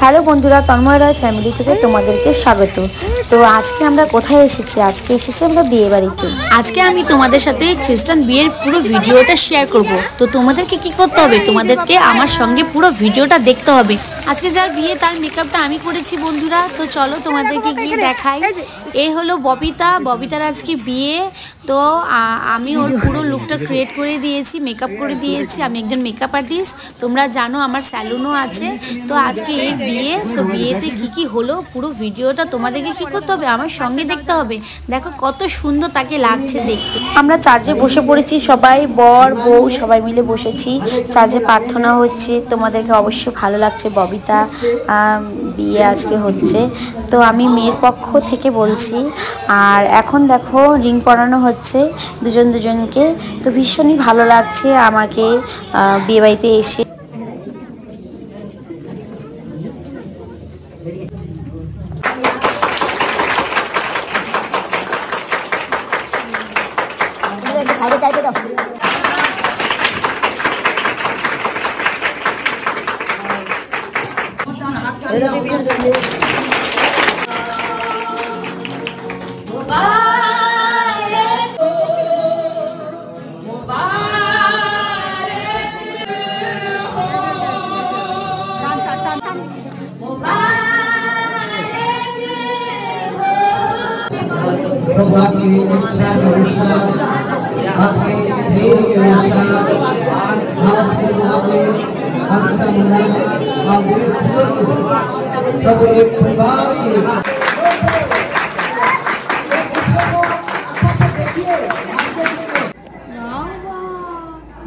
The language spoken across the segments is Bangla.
হ্যালো বন্ধুরা, তন্ময় রায় ফ্যামিলি থেকে তোমাদেরকে স্বাগত। তো আজকে আমরা কোথায় এসেছি? আজকে এসেছি আমরা বিয়ে বাড়িতে। আজকে আমি তোমাদের সাথে খ্রিস্টান বিয়ের পুরো ভিডিওটা শেয়ার করব। তো তোমাদেরকে কি করতে হবে? তোমাদেরকে আমার সঙ্গে পুরো ভিডিওটা দেখতে হবে। আজকে যার বিয়ে তার মেকআপটা আমি করেছি বন্ধুরা। তো চলো তোমাদেরকে গিয়ে দেখাই। এই হলো ববিতার আজকে বিয়ে। তো আমি ওর পুরো লুকটা ক্রিয়েট করে দিয়েছি, মেকআপ করে দিয়েছি। আমি একজন মেকআপ আর্টিস্ট, তোমরা জানো আমার স্যালুনও আছে। তো আজকে এর বিয়ে, তো বিয়েতে কি হলো পুরো ভিডিওটা তোমাদেরকে কি করতে হবে, আমার সঙ্গে দেখতে হবে। দেখো কত সুন্দর তাকে লাগছে দেখতে। আমরা চার্চে বসে পড়েছি, সবাই বর বউ সবাই মিলে বসেছি। চার্চে প্রার্থনা হচ্ছে। তোমাদেরকে অবশ্যই ভালো লাগছে। ববিতা বিয়ে আজকে হচ্ছে, তো আমি মেয়ের পক্ষ থেকে বলছি। আর এখন দেখো রিং পরানো হচ্ছে দুজনকে। তো ভীষণই ভালো লাগছে আমাকে বিয়ে বাড়িতে এসে।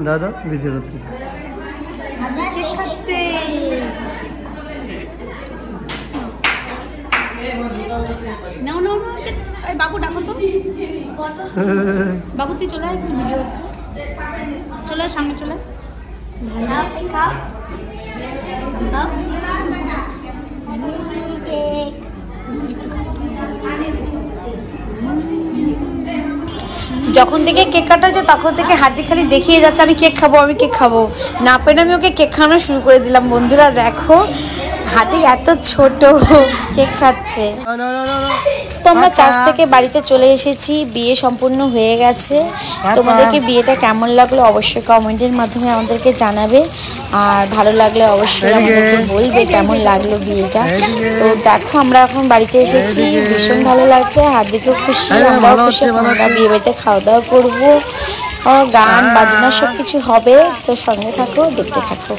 দাদা ভিডিও করতেছে। বাবু ডাকো তো, বাবু তুই চলে আয়, ভিডিও হচ্ছে। চলে সামনে চলে। যখন থেকে কেক কাটা হচ্ছে তখন থেকে হাতি খালি দেখিয়ে যাচ্ছে আমি কেক খাবো। না পেরে আমি ওকে কেক খাওয়ানো শুরু করে দিলাম। বন্ধুরা দেখো হাতি এত ছোট কেক খাচ্ছে। তো আমরা চার্চ থেকে বাড়িতে চলে এসেছি, বিয়ে সম্পূর্ণ হয়ে গেছে। তোমাদেরকে বিয়েটা কেমন লাগলো অবশ্যই কমেন্টের মাধ্যমে আমাদেরকে জানাবে। আর ভালো লাগলে অবশ্যই আমাদেরকে বলবে কেমন লাগলো বিয়েটা। তো দেখো আমরা এখন বাড়িতে এসেছি, ভীষণ ভালো লাগছে, হার্দিকেও খুশি, আমরাও খুশি। আমরা বিয়ে বাড়িতে খাওয়া দাওয়া করবো, গান বাজনা সব কিছু হবে। তো সঙ্গে থাকো, দেখতে থাকো।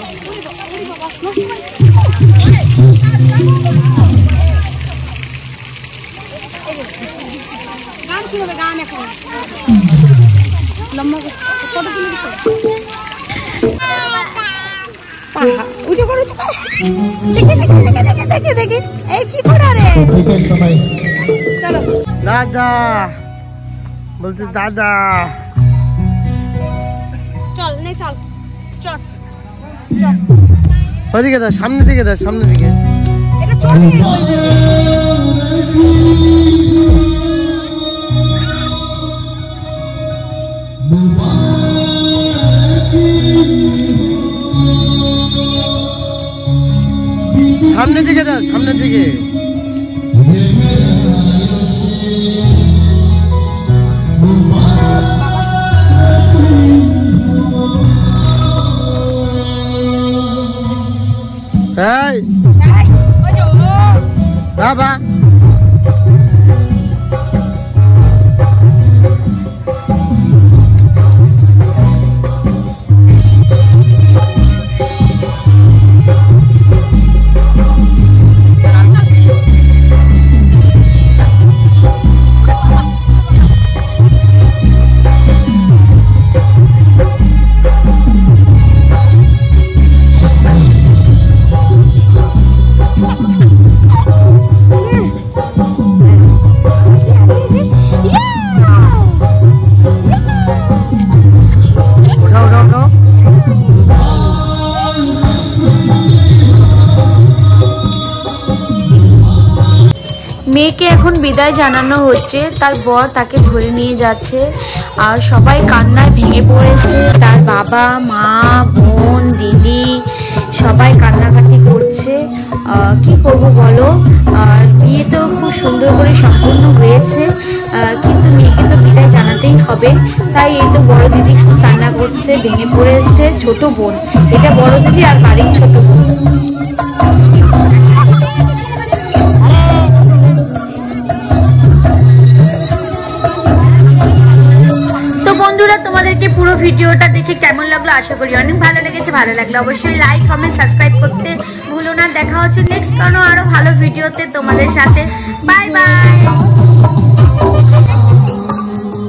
দাদা বলতে, দাদা চল নে, চল ওদিকে দাও, সামনে দিকে দাও, সামনে দিকে। সামনের দিকে দাও, সামনের দিকে। এই বাবা মেয়েকে এখন বিদায় জানানো হচ্ছে। তার বর তাকে ধরে নিয়ে যাচ্ছে আর সবাই কান্নায় ভেঙে পড়েছে। তার বাবা মা বোন দিদি সবাই কান্নাকাটি করছে। কি করব বলো, বিয়ে তো খুব সুন্দর করে সম্পূর্ণ হয়েছে, কিন্তু মেয়েকে তো বিদায় জানাতেই হবে। তাই এই তো বড় দিদি খুব কান্না করছে, ভেঙে পড়েছে। ছোট বোন, এটা বড় দিদি আর বাড়ির ছোট বোন। বন্ধুরা, তোমাদেরকে পুরো ভিডিওটা দেখে কেমন লাগলো আশা করি অনেক ভালো লেগেছে। ভালো লাগলে অবশ্যই লাইক কমেন্ট সাবস্ক্রাইব করতে ভুলো না। দেখা হচ্ছে নেক্সট কোনো আরো ভালো ভিডিওতে তোমাদের সাথে। Bye bye.